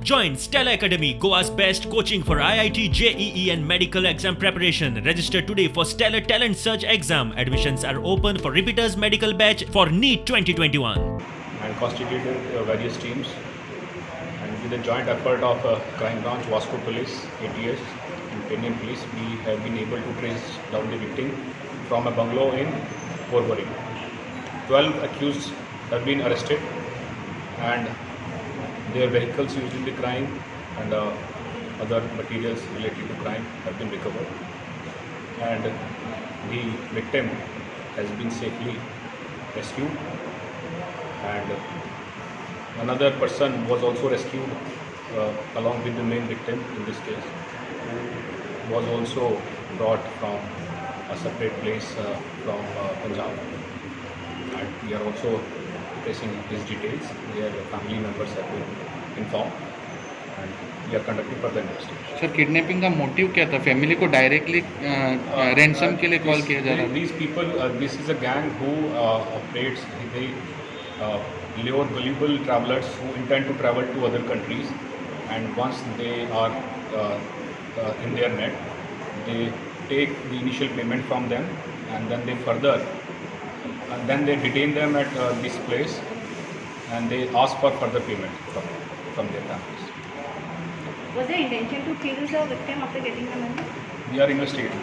Join Stella Academy, Goa's best coaching for IIT, JEE and medical exam preparation. Register today for Stellar Talent Search exam. Admissions are open for repeaters medical batch for NEET 2021. And constituted various teams. And with the joint effort of Crime Branch, Vasco PS, ATS and Pernem Police, we have been able to trace down the victim from a bungalow in Porvorim. 12 accused have been arrested and their vehicles used in the crime and other materials related to crime have been recovered. And the victim has been safely rescued. And another person was also rescued along with the main victim in this case, who was also brought from a separate place from Punjab. And we are also tracing his details. Their family members have been informed and we are conducting further investigation. Sir kidnapping का motive क्या था? Family को directly ransom के लिए call किया जा रहा है? These people, this is a gang who operates. They lure gullible travelers who intend to travel to other countries, and once they are in their net, they take the initial payment from them, and then they further, and then they detain them at this place, and they ask for further payment from their families. Was there intention to kill the victim after getting the money? We are investigating.